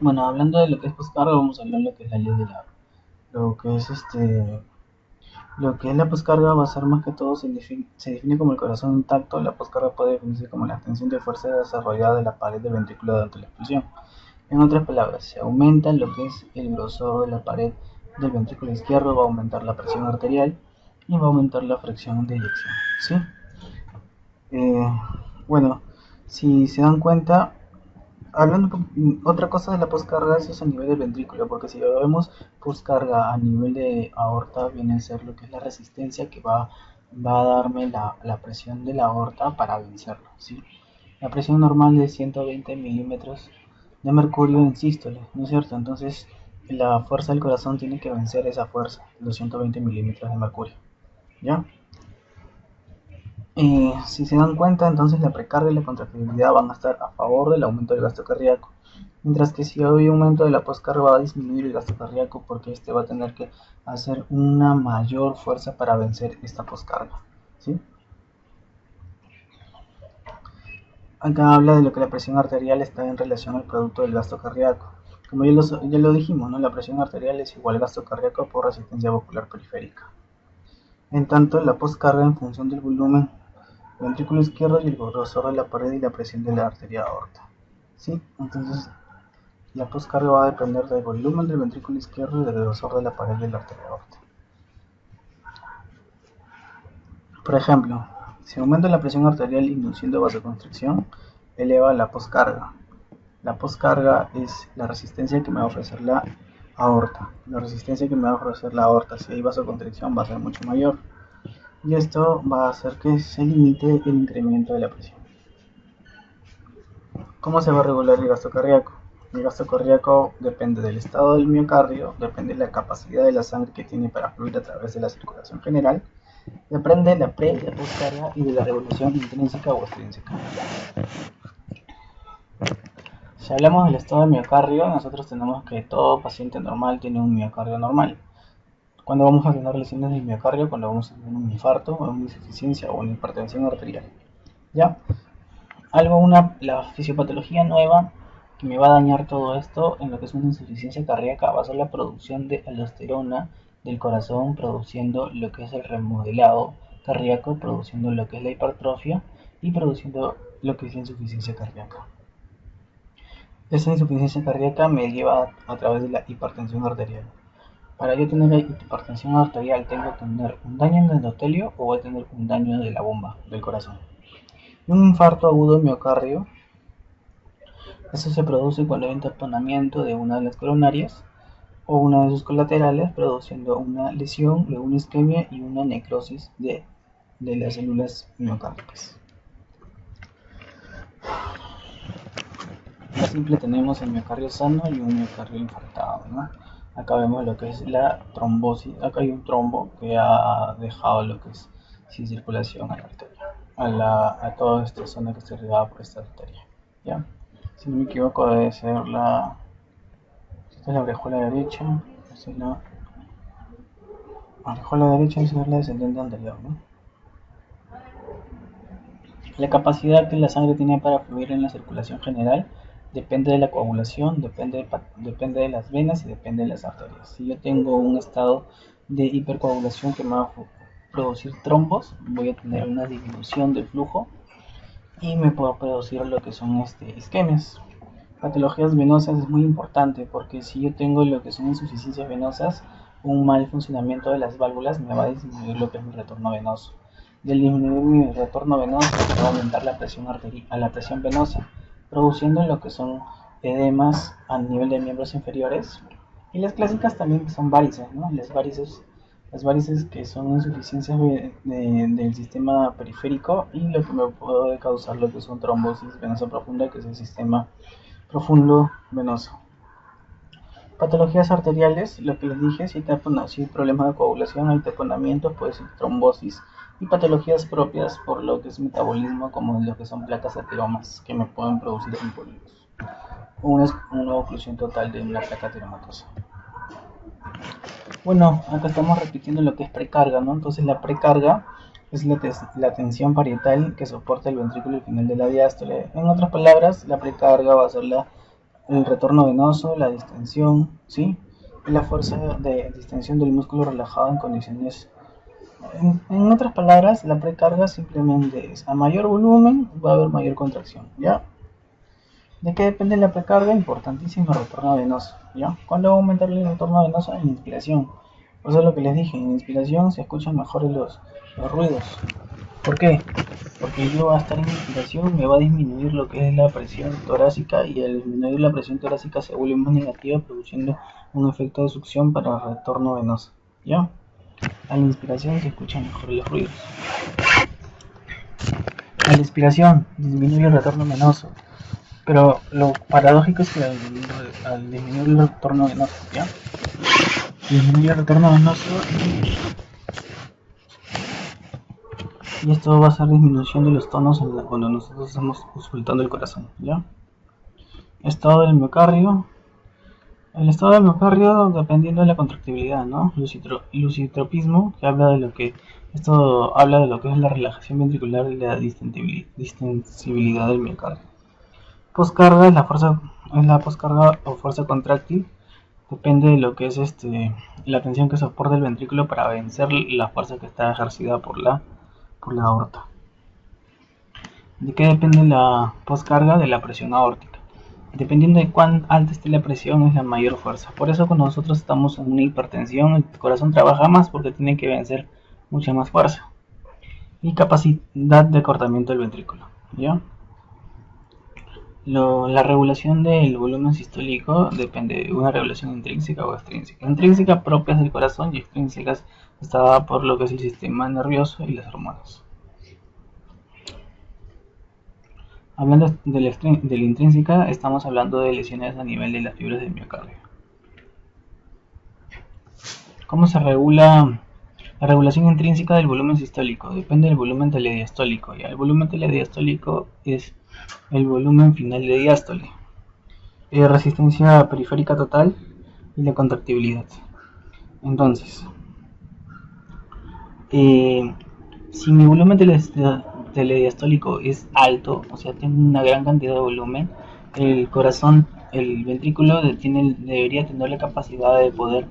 Bueno, hablando de lo que es poscarga, vamos a hablar de lo que es la ley de la, lo que es lo que es la poscarga va a ser más que todo se define como el corazón intacto. La poscarga puede definirse como la extensión de fuerza desarrollada de la pared del ventrículo durante la expulsión. En otras palabras, se aumenta lo que es el grosor de la pared del ventrículo izquierdo, va a aumentar la presión arterial y va a aumentar la fracción de eyección, ¿sí? Eh, bueno, si se dan cuenta, hablando otra cosa de la poscarga es a nivel del ventrículo, porque si lo vemos poscarga a nivel de aorta viene a ser lo que es la resistencia que va a darme la presión de la aorta para vencerlo, ¿sí? La presión normal es 120 milímetros de mercurio en sístole, ¿no es cierto? Entonces la fuerza del corazón tiene que vencer esa fuerza, los 120 milímetros de mercurio, ¿ya? Si se dan cuenta, entonces la precarga y la contractibilidad van a estar a favor del aumento del gasto cardíaco, mientras que si hay aumento de la poscarga va a disminuir el gasto cardíaco porque este va a tener que hacer una mayor fuerza para vencer esta poscarga, ¿sí? Acá habla de lo que la presión arterial está en relación al producto del gasto cardíaco. Como ya lo dijimos, ¿no? La presión arterial es igual al gasto cardíaco por resistencia vascular periférica. En tanto, la poscarga en función del volumen ventrículo izquierdo y el grosor de la pared y la presión de la arteria aorta. ¿Sí? Entonces, la poscarga va a depender del volumen del ventrículo izquierdo y del grosor de la pared de la arteria aorta. Por ejemplo, si aumenta la presión arterial induciendo vasoconstricción, eleva la poscarga. La poscarga es la resistencia que me va a ofrecer la aorta. La resistencia que me va a ofrecer la aorta, si hay vasoconstricción, va a ser mucho mayor. Y esto va a hacer que se limite el incremento de la presión. ¿Cómo se va a regular el gasto cardíaco? El gasto cardíaco depende del estado del miocardio, depende de la capacidad de la sangre que tiene para fluir a través de la circulación general, depende de la pre y la postcarga y de la revolución intrínseca o extrínseca. Si hablamos del estado del miocardio, nosotros tenemos que todo paciente normal tiene un miocardio normal. Cuando vamos a tener lesiones del miocardio, cuando vamos a tener un infarto, una insuficiencia o una hipertensión arterial. ¿Ya? La fisiopatología nueva que me va a dañar todo esto en lo que es una insuficiencia cardíaca va a ser la producción de aldosterona del corazón, produciendo lo que es el remodelado cardíaco, produciendo lo que es la hipertrofia y produciendo lo que es la insuficiencia cardíaca. Esa insuficiencia cardíaca me lleva a través de la hipertensión arterial. Para yo tener hipertensión arterial, ¿tengo que tener un daño en el endotelio o voy a tener un daño de la bomba del corazón? Un infarto agudo de miocardio, eso se produce cuando hay un taponamiento de una de las coronarias o una de sus colaterales, produciendo una lesión, luego una isquemia y una necrosis de las células miocárdicas. En simple tenemos el miocardio sano y un miocardio infartado, ¿no? Acá vemos lo que es la trombosis. Acá hay un trombo que ha dejado lo que es sin circulación a la arteria, a toda esta zona que está irrigada por esta arteria, ¿ya? Si no me equivoco debe ser esta es la orejuela derecha, esta es la orejuela derecha y esa es la descendente anterior, ¿no? La capacidad que la sangre tiene para fluir en la circulación general depende de la coagulación, depende de las venas y depende de las arterias. Si yo tengo un estado de hipercoagulación que me va a producir trombos, voy a tener una disminución del flujo y me puedo producir lo que son isquemias. Patologías venosas es muy importante porque si yo tengo lo que son insuficiencias venosas, un mal funcionamiento de las válvulas me va a disminuir lo que es mi retorno venoso. Del disminuir mi retorno venoso va a aumentar la presión la presión venosa, produciendo lo que son edemas a nivel de miembros inferiores. Y las clásicas también son varices, ¿no? Las varices que son insuficiencias del sistema periférico y lo que me puede causar lo que son trombosis venosa profunda, que es el sistema profundo venoso. Patologías arteriales, lo que les dije, si hay problemas de coagulación, hay taponamientos, puede ser trombosis y patologías propias por lo que es metabolismo, como lo que son placas ateromas que me pueden producir embolios o una oclusión total de una placa ateromatosa. Bueno, acá estamos repitiendo lo que es precarga, ¿no? Entonces la precarga es la tensión parietal que soporta el ventrículo final de la diástole. En otras palabras, la precarga va a ser el retorno venoso, la distensión, ¿sí? Y la fuerza de distensión del músculo relajado en condiciones. En otras palabras, la precarga simplemente es a mayor volumen va a haber mayor contracción, ¿ya? ¿De qué depende la precarga? Importantísimo el retorno venoso, ¿ya? ¿Cuándo va a aumentar el retorno venoso? En inspiración. Por eso es lo que les dije, en inspiración se escuchan mejor los ruidos. ¿Por qué? Porque yo va a estar en inspiración, me va a disminuir lo que es la presión torácica y al disminuir la presión torácica se vuelve más negativa produciendo un efecto de succión para el retorno venoso, ¿ya? A la inspiración se escuchan mejor los ruidos. A la inspiración disminuye el retorno venoso, pero lo paradójico es que al disminuir el retorno venoso, ¿ya? Disminuye el retorno venoso y esto va a ser disminución de los tonos cuando nosotros estamos auscultando el corazón, ¿ya? Estado del miocardio. El estado del miocardio dependiendo de la contractibilidad, ¿no? Lucitropismo, que habla de lo que esto habla de lo que es la relajación ventricular y la distensibilidad del miocardio. Poscarga es la poscarga o fuerza contráctil, depende de lo que es la tensión que soporta el ventrículo para vencer la fuerza que está ejercida por la aorta. ¿De qué depende la poscarga? De la presión aórtica. Dependiendo de cuán alta esté la presión es la mayor fuerza. Por eso cuando nosotros estamos en una hipertensión el corazón trabaja más porque tiene que vencer mucha más fuerza. Y capacidad de acortamiento del ventrículo, ¿ya? La regulación del volumen sistólico depende de una regulación intrínseca o extrínseca. Intrínseca propias del corazón y extrínsecas está dada por lo que es el sistema nervioso y las hormonas. Hablando de la intrínseca, estamos hablando de lesiones a nivel de las fibras del miocardio. ¿Cómo se regula la regulación intrínseca del volumen sistólico? Depende del volumen telediastólico. ¿Ya? El volumen telediastólico es el volumen final de diástole. Resistencia periférica total y la contractibilidad. Entonces, si mi volumen telediastólico es alto, o sea, tengo una gran cantidad de volumen, el corazón, el ventrículo debería tener la capacidad de poder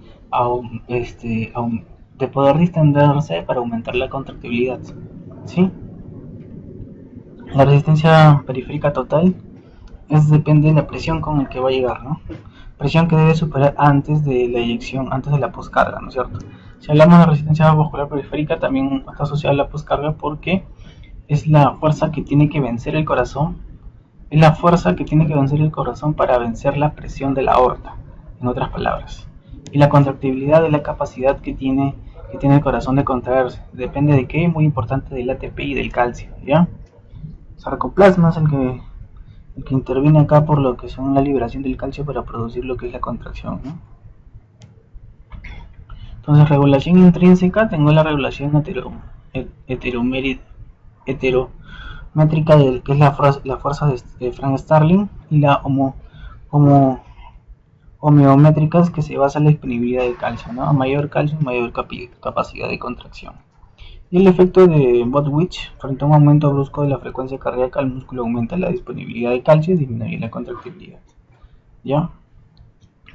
distenderse para aumentar la contractibilidad, ¿sí? La resistencia periférica total depende de la presión con la que va a llegar, ¿no? Presión que debe superar antes de la eyección, antes de la poscarga, ¿no es cierto? Si hablamos de resistencia vascular periférica, también está asociada a la poscarga porque es la fuerza que tiene que vencer el corazón, es la fuerza que tiene que vencer el corazón para vencer la presión de la aorta, en otras palabras. Y la contractibilidad es la capacidad que tiene el corazón de contraerse. Depende de qué, muy importante, del ATP y del calcio, ¿ya? Sarcoplasma es el que interviene acá por lo que son la liberación del calcio para producir lo que es la contracción, ¿no? Entonces, regulación intrínseca, tengo la regulación heterométrica que es la fuerza de Frank Starling, y la homeométricas que se basa en la disponibilidad de calcio, ¿no? A mayor calcio, mayor capacidad de contracción. Y el efecto de Botwich, frente a un aumento brusco de la frecuencia cardíaca, el músculo aumenta la disponibilidad de calcio y disminuye la contractibilidad. ¿Ya?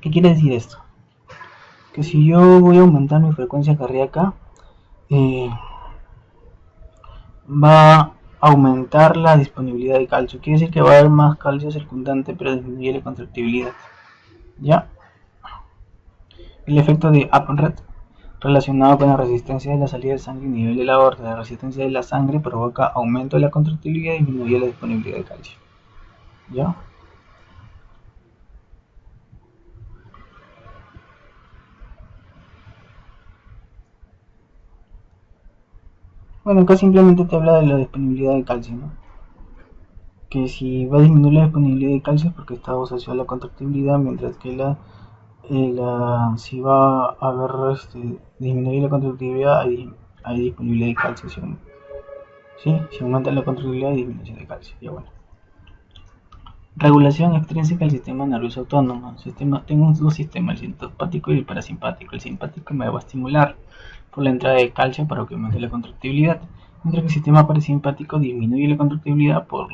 ¿Qué quiere decir esto? Que si yo voy a aumentar mi frecuencia cardíaca, va a aumentar la disponibilidad de calcio. Quiere decir que va a haber más calcio circundante, pero disminuye la contractibilidad. ¿Ya? El efecto de Appenrett, relacionado con la resistencia de la salida de sangre y nivel de la aorta. La resistencia de la sangre provoca aumento de la contractibilidad y disminuye la disponibilidad de calcio. ¿Ya? Bueno, acá simplemente te habla de la disponibilidad de calcio, ¿no? Que si va a disminuir la disponibilidad de calcio es porque está asociado a la contractibilidad, mientras que si va a haber disminuir la contractibilidad, hay disponibilidad de calcio. ¿Sí? Si aumenta la contractibilidad, hay disminución de calcio. Ya bueno. Regulación extrínseca del sistema nervioso autónomo. Tengo dos sistemas, el simpático y el parasimpático. El simpático me va a estimular por la entrada de calcio para que aumente la contractibilidad, mientras que el sistema parasimpático disminuye la contractibilidad por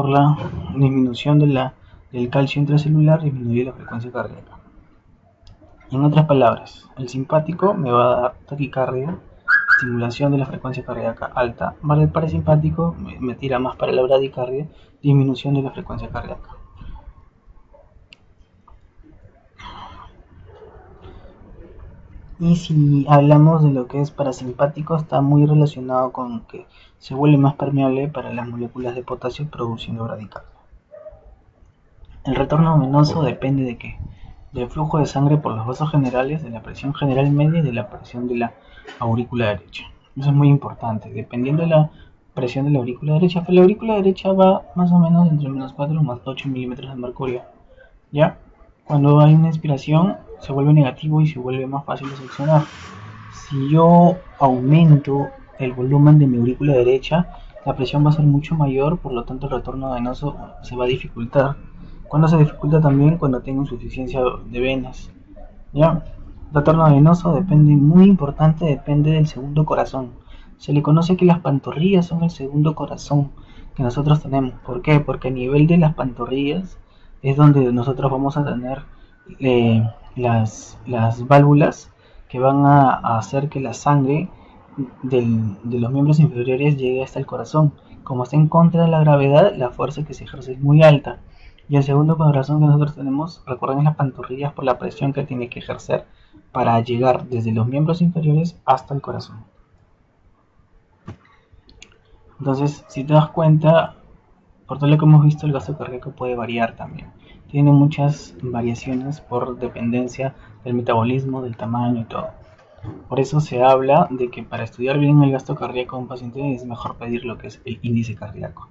la disminución del el calcio intracelular disminuye la frecuencia cardíaca. En otras palabras, el simpático me va a dar taquicardia, estimulación de la frecuencia cardíaca alta, más el parasimpático me tira más para la bradicardia, disminución de la frecuencia cardíaca. Y si hablamos de lo que es parasimpático, está muy relacionado con que se vuelve más permeable para las moléculas de potasio produciendo bradicardia. El retorno venoso depende de qué? Del flujo de sangre por los vasos generales, de la presión general media y de la presión de la aurícula derecha. Eso es muy importante, dependiendo de la presión de la aurícula derecha, pues la aurícula derecha va más o menos entre menos 4 y más 8 milímetros de mercurio. ¿Ya? Cuando hay una inspiración se vuelve negativo y se vuelve más fácil de seccionar. Si yo aumento el volumen de mi aurícula derecha, la presión va a ser mucho mayor, por lo tanto el retorno venoso se va a dificultar. Cuando se dificulta también cuando tengo insuficiencia de venas. ¿Ya? El retorno venoso depende, muy importante, depende del segundo corazón. Se le conoce que las pantorrillas son el segundo corazón que nosotros tenemos. ¿Por qué? Porque a nivel de las pantorrillas es donde nosotros vamos a tener las válvulas que van a hacer que la sangre de los miembros inferiores llegue hasta el corazón. Como está en contra de la gravedad, la fuerza que se ejerce es muy alta. Y el segundo corazón que nosotros tenemos, recuerden, las pantorrillas por la presión que tiene que ejercer para llegar desde los miembros inferiores hasta el corazón. Entonces, si te das cuenta, por todo lo que hemos visto, el gasto cardíaco puede variar también. Tiene muchas variaciones por dependencia del metabolismo, del tamaño y todo. Por eso se habla de que para estudiar bien el gasto cardíaco de un paciente es mejor pedir lo que es el índice cardíaco.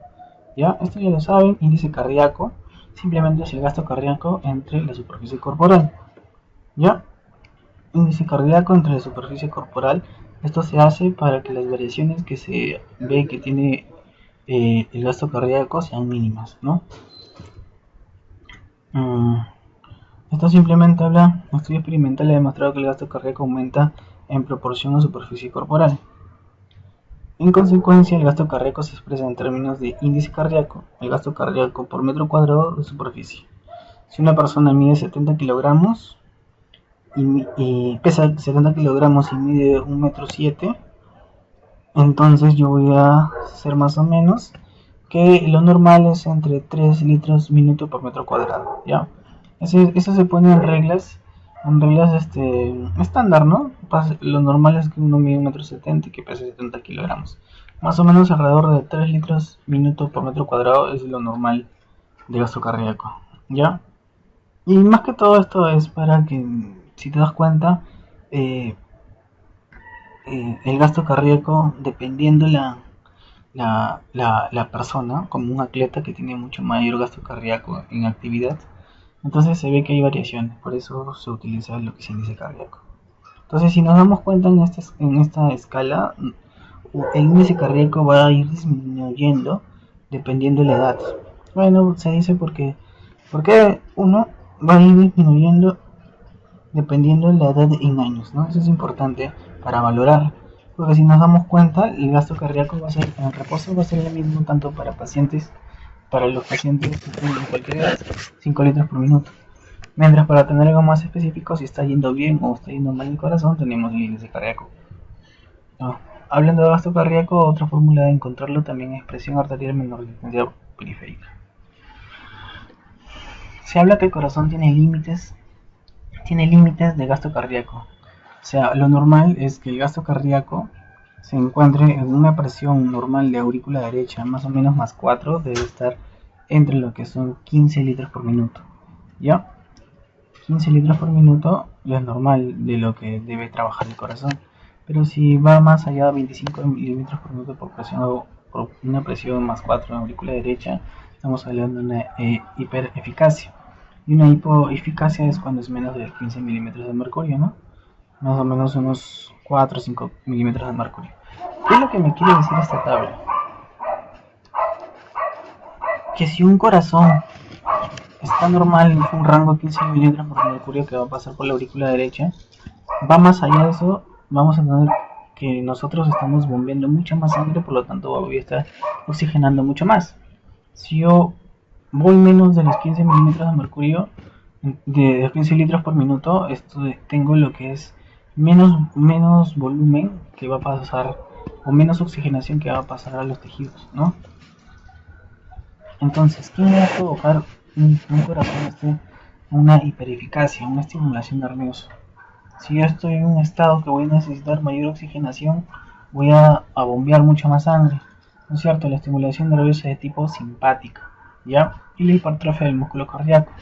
¿Ya? Esto ya lo saben, índice cardíaco simplemente es el gasto cardíaco entre la superficie corporal. ¿Ya? Índice cardíaco entre la superficie corporal. Esto se hace para que las variaciones que se ve que tiene el gasto cardíaco sean mínimas, ¿no? Esto simplemente habla, un estudio experimental ha demostrado que el gasto cardíaco aumenta en proporción a superficie corporal. En consecuencia, el gasto cardíaco se expresa en términos de índice cardíaco, el gasto cardíaco por metro cuadrado de superficie. Si una persona mide 70 kilogramos y pesa 70 kilogramos y mide 1,7 m, entonces yo voy a hacer más o menos que lo normal es entre 3 litros minuto por metro cuadrado, ¿ya? Eso se pone en reglas estándar, ¿no? Lo normal es que uno mide 1,70 m y que pese 70 kilogramos. Más o menos alrededor de 3 litros minuto por metro cuadrado es lo normal de gasto cardíaco, ¿ya? Y más que todo esto es para que, si te das cuenta, el gasto cardíaco, dependiendo la persona, como un atleta que tiene mucho mayor gasto cardíaco en actividad, entonces se ve que hay variaciones, por eso se utiliza lo que es índice cardíaco. Entonces, si nos damos cuenta en esta escala, el índice cardíaco va a ir disminuyendo dependiendo de la edad. Bueno, se dice porque uno va a ir disminuyendo dependiendo de la edad en años, ¿no? Eso es importante para valorar, porque si nos damos cuenta, el gasto cardíaco va a ser, en reposo va a ser el mismo tanto para los pacientes que tienen cualquier edad, 5 litros por minuto. Mientras para tener algo más específico, si está yendo bien o está yendo mal el corazón, tenemos el índice cardíaco. No. Hablando de gasto cardíaco, otra fórmula de encontrarlo también es presión arterial menor resistencia periférica. Se habla que el corazón tiene límites de gasto cardíaco. O sea, lo normal es que el gasto cardíaco se encuentre en una presión normal de aurícula derecha, más o menos más 4, debe estar entre lo que son 15 litros por minuto. ¿Ya? 15 litros por minuto es normal de lo que debe trabajar el corazón. Pero si va más allá de 25 milímetros por minuto por una presión más 4 en aurícula derecha, estamos hablando de una hipereficacia. Y una hipoeficacia es cuando es menos de 15 milímetros de mercurio, ¿no? Más o menos unos 4 o 5 milímetros de mercurio. ¿Qué es lo que me quiere decir esta tabla? Que si un corazón está normal en un rango de 15 milímetros por mercurio que va a pasar por la aurícula derecha, va más allá de eso, vamos a tener que nosotros estamos bombeando mucha más sangre, por lo tanto voy a estar oxigenando mucho más. Si yo voy menos de los 15 milímetros de mercurio, de 15 litros por minuto, tengo lo que es menos volumen que va a pasar, o menos oxigenación que va a pasar a los tejidos, ¿no? Entonces, ¿qué me va a provocar un corazón una hipereficacia, una estimulación nerviosa? Si yo estoy en un estado que voy a necesitar mayor oxigenación, voy a bombear mucha más sangre, ¿no es cierto? La estimulación nerviosa es de tipo simpática, ¿ya? Y la hipertrofia del músculo cardíaco,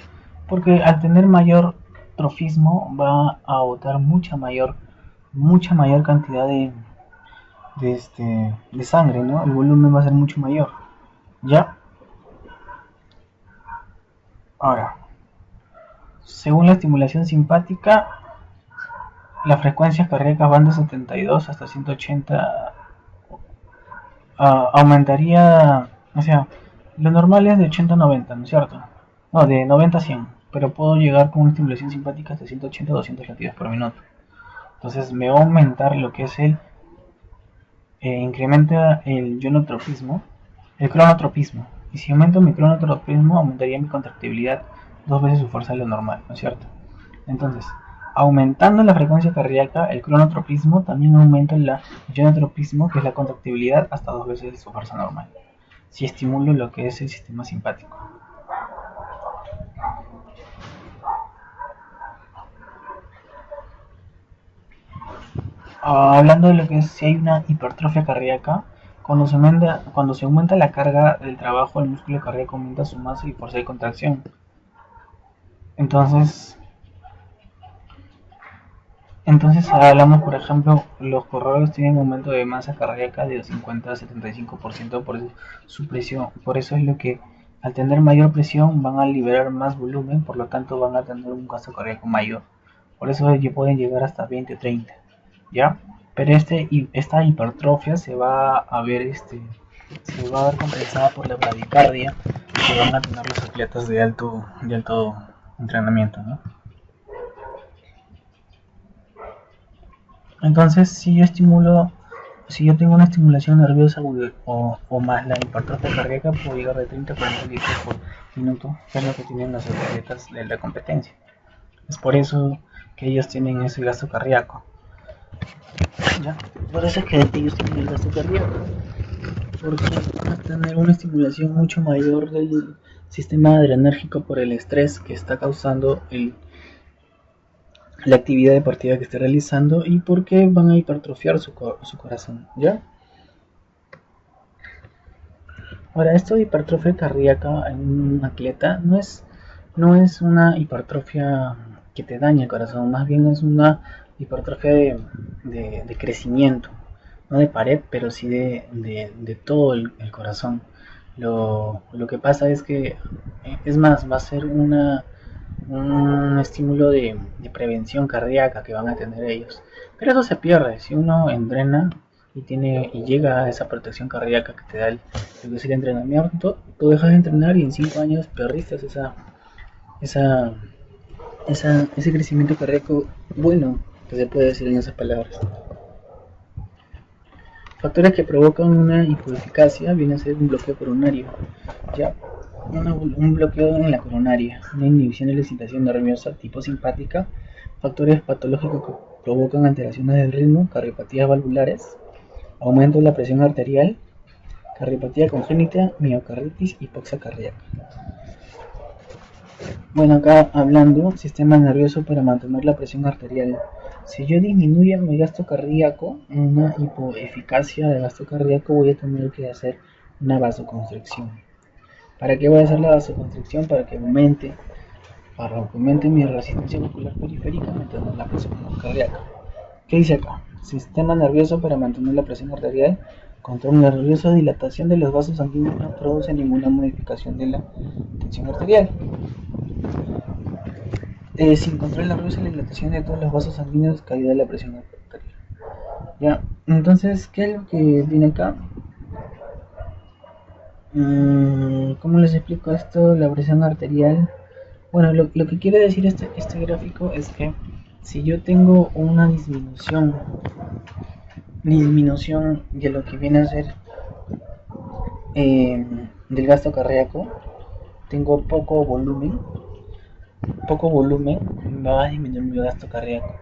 porque al tener mayor trofismo va a botar mucha mayor cantidad de sangre, ¿no? El volumen va a ser mucho mayor, ¿ya? Ahora, según la estimulación simpática, las frecuencias cardíacas van de 72 hasta 180. Aumentaría, o sea, lo normal es de 80 a 90, ¿no es cierto? No, de 90 a 100, pero puedo llegar con una estimulación simpática hasta 180 a 200 latidos por minuto. Entonces me va a aumentar lo que es incrementa el ionotropismo, el cronotropismo. Y si aumento mi cronotropismo, aumentaría mi contractibilidad 2 veces su fuerza de lo normal, ¿no es cierto? Entonces, aumentando la frecuencia cardíaca, el cronotropismo también aumenta el ionotropismo, que es la contractibilidad, hasta 2 veces su fuerza normal. Si estimulo lo que es el sistema simpático. Hablando de lo que es si hay una hipertrofia cardíaca, cuando se aumenta la carga del trabajo, el músculo cardíaco aumenta su masa y fuerza de contracción. Entonces hablamos, por ejemplo, los corredores tienen aumento de masa cardíaca de 50 a 75% por su presión. Por eso es lo que al tener mayor presión van a liberar más volumen, por lo tanto van a tener un gasto cardíaco mayor. Por eso pueden llegar hasta 20 o 30, ¿ya? Pero esta hipertrofia se va a ver compensada por la bradicardia que van a tener los atletas de alto entrenamiento, ¿no? Entonces, si yo tengo una estimulación nerviosa o más la hipertrofia cardíaca, puedo llegar de 30 a 40 litros por minuto, que es lo que tienen los atletas de la competencia. Es por eso que ellos tienen ese gasto cardíaco. ¿Ya? Por eso es que ellos tienen el gasto cardíaco, porque van a tener una estimulación mucho mayor del sistema adrenérgico por el estrés que está causando la actividad deportiva que esté realizando y porque van a hipertrofiar su corazón, ¿ya? Ahora, esto de hipertrofia cardíaca en un atleta no es una hipertrofia que te daña el corazón, más bien es una hipertrofia de crecimiento, no de pared, pero sí de todo el corazón. Lo que pasa es que, es más, va a ser un estímulo de prevención cardíaca que van a tener ellos. Pero eso se pierde si uno entrena y llega a esa protección cardíaca que te da el entrenamiento. Tú dejas de entrenar y en 5 años perdiste esa, ese crecimiento cardíaco bueno, que se puede decir en esas palabras. Factores que provocan una hipoeficacia viene a ser un bloqueo coronario, ¿ya? Un bloqueo en la coronaria, una inhibición de la excitación nerviosa tipo simpática, factores patológicos que provocan alteraciones del ritmo, cardiopatías valvulares, aumento de la presión arterial, cardiopatía congénita, miocarditis, hipoxia cardíaca. Bueno, acá hablando, sistema nervioso para mantener la presión arterial. Si yo disminuyo mi gasto cardíaco, una hipoeficacia de gasto cardíaco, voy a tener que hacer una vasoconstricción. ¿Para qué voy a hacer la vasoconstricción? Para que aumente mi resistencia muscular periférica manteniendo la presión cardíaca. ¿Qué dice acá? Sistema nervioso para mantener la presión arterial. Control nervioso, dilatación de los vasos sanguíneos no produce ninguna modificación de la tensión arterial. Sin control nervioso, la dilatación de todos los vasos sanguíneos, caída de la presión arterial. Ya, entonces, ¿qué es lo que viene acá? ¿Cómo les explico esto? La presión arterial. Bueno, lo que quiere decir este gráfico es que si yo tengo una disminución de lo que viene a ser del gasto cardíaco, tengo poco volumen, me va a disminuir mi gasto cardíaco.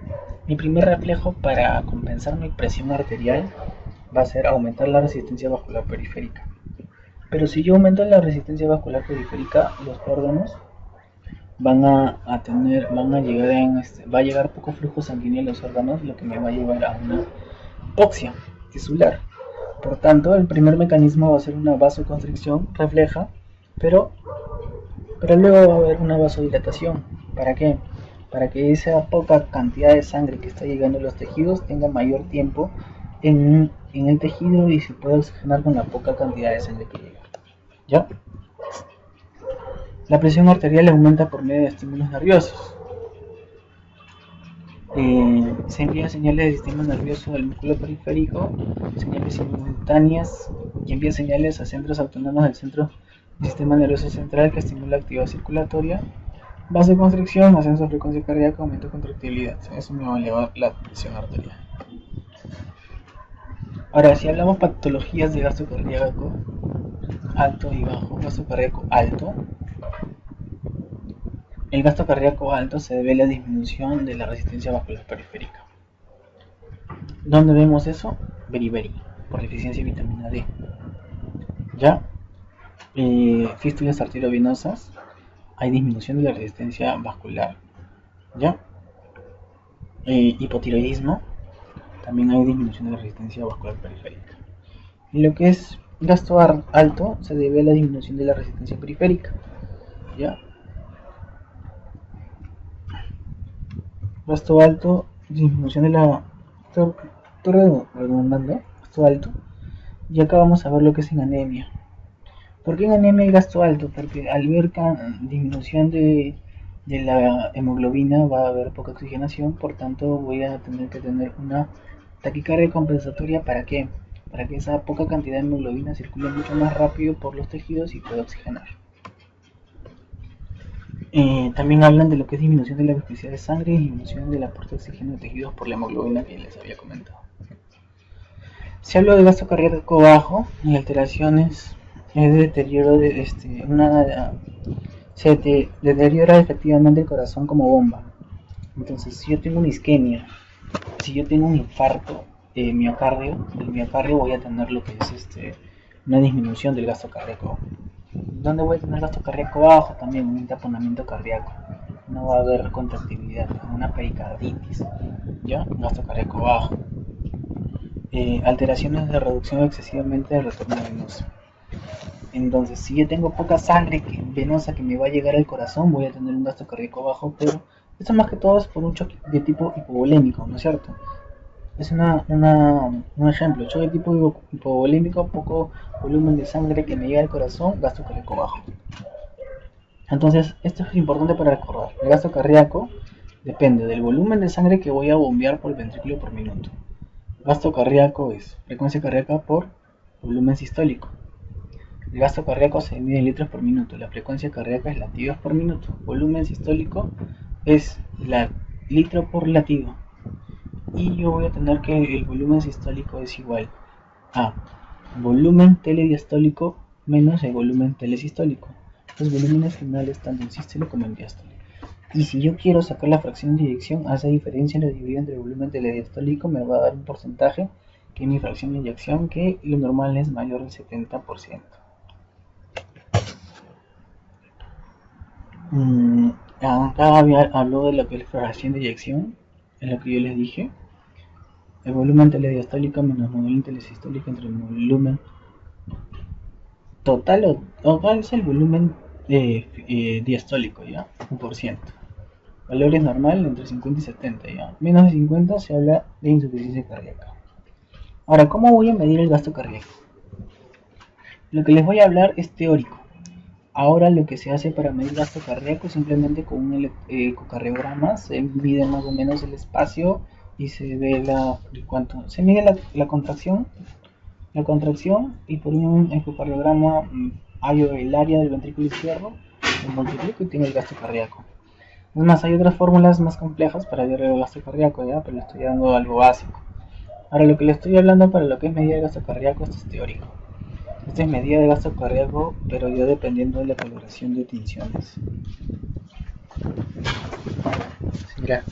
Mi primer reflejo para compensar mi presión arterial va a ser aumentar la resistencia vascular periférica. Pero si yo aumento la resistencia vascular periférica, los órganos va a llegar poco flujo sanguíneo a los órganos, lo que me va a llevar a una hipoxia tisular. Por tanto, el primer mecanismo va a ser una vasoconstricción refleja, pero luego va a haber una vasodilatación. ¿Para qué? Para que esa poca cantidad de sangre que está llegando a los tejidos tenga mayor tiempo en el tejido y se pueda oxigenar con la poca cantidad de sangre que llega. ¿Ya? La presión arterial aumenta por medio de estímulos nerviosos. Se envían señales del sistema nervioso del músculo periférico, señales simultáneas, y envía señales a centros autónomos del sistema nervioso central que estimula actividad circulatoria, vasoconstricción, ascenso de frecuencia cardíaca, aumento de contractilidad. Eso me va a elevar la presión arterial. Ahora, si hablamos patologías de gasto cardíaco alto y bajo, gasto cardíaco alto. El gasto cardíaco alto se debe a la disminución de la resistencia vascular periférica. ¿Dónde vemos eso? Beriberi, por deficiencia de vitamina D. ¿Ya? Fístulas arteriovenosas, hay disminución de la resistencia vascular. ¿Ya? Hipotiroidismo, también hay disminución de la resistencia vascular periférica. Y lo que es gasto alto se debe a la disminución de la resistencia periférica. ¿Ya? Gasto alto, disminución de la... Estoy redundando, gasto alto. Y acá vamos a ver lo que es en anemia. ¿Por qué en anemia hay gasto alto? Porque al ver disminución de la hemoglobina va a haber poca oxigenación, por tanto voy a tener que tener una taquicardia compensatoria. ¿Para qué? Para que esa poca cantidad de hemoglobina circule mucho más rápido por los tejidos y pueda oxigenar. También hablan de lo que es disminución de la viscosidad de sangre y disminución del aporte de oxígeno de tejidos por la hemoglobina que les había comentado. Si hablo de gasto cardíaco bajo y alteraciones, es deterioro de se deteriora efectivamente el corazón como bomba. Entonces, si yo tengo una isquemia, si yo tengo un infarto del miocardio voy a tener lo que es una disminución del gasto cardíaco. ¿Dónde voy a tener gasto cardíaco bajo? También un taponamiento cardíaco. No va a haber contractibilidad, una pericarditis. ¿Ya? Gasto cardíaco bajo. Alteraciones de reducción excesivamente del retorno venoso. Entonces, si yo tengo poca sangre venosa que me va a llegar al corazón, voy a tener un gasto cardíaco bajo, pero esto más que todo es por un choque de tipo hipovolémico, ¿no es cierto? Es un ejemplo, choque de tipo hipovolémico, poco volumen de sangre que me llega al corazón, gasto cardíaco bajo. Entonces, esto es importante para recordar. El gasto cardíaco depende del volumen de sangre que voy a bombear por el ventrículo por minuto. Gasto cardíaco es frecuencia cardíaca por volumen sistólico. El gasto cardíaco se mide en litros por minuto. La frecuencia cardíaca es latidos por minuto. Volumen sistólico es litro por latido. Y yo voy a tener que el volumen sistólico es igual a volumen telediastólico menos el volumen telesistólico. Los volúmenes finales tanto en sístole como en diástole. Y si yo quiero sacar la fracción de eyección, a esa diferencia lo divido entre el volumen telediastólico, me va a dar un porcentaje que es mi fracción de eyección, que lo normal es mayor del 70%. Acá habló de lo que es la fracción de eyección, es lo que yo les dije. El volumen telediastólico menos el volumen telesistólico entre el volumen total o cuál es el volumen diastólico, ¿ya? 1%. Valores normal entre 50 y 70, ¿ya? Menos de 50 se habla de insuficiencia cardíaca. Ahora, ¿cómo voy a medir el gasto cardíaco? Lo que les voy a hablar es teórico. Ahora lo que se hace para medir gasto cardíaco es simplemente con un ecocardiograma, se mide más o menos el espacio y se ve se mide la contracción y por un ecocardiograma hay el área del ventrículo izquierdo, el multiplico y tiene el gasto cardíaco. Es más, hay otras fórmulas más complejas para ver el gasto cardíaco, ¿ya? Pero le estoy dando algo básico. Ahora lo que le estoy hablando para lo que es medir el gasto cardíaco, esto es teórico. Esta es medida de gasto cardíaco, pero ya dependiendo de la coloración de tinciones. Mira,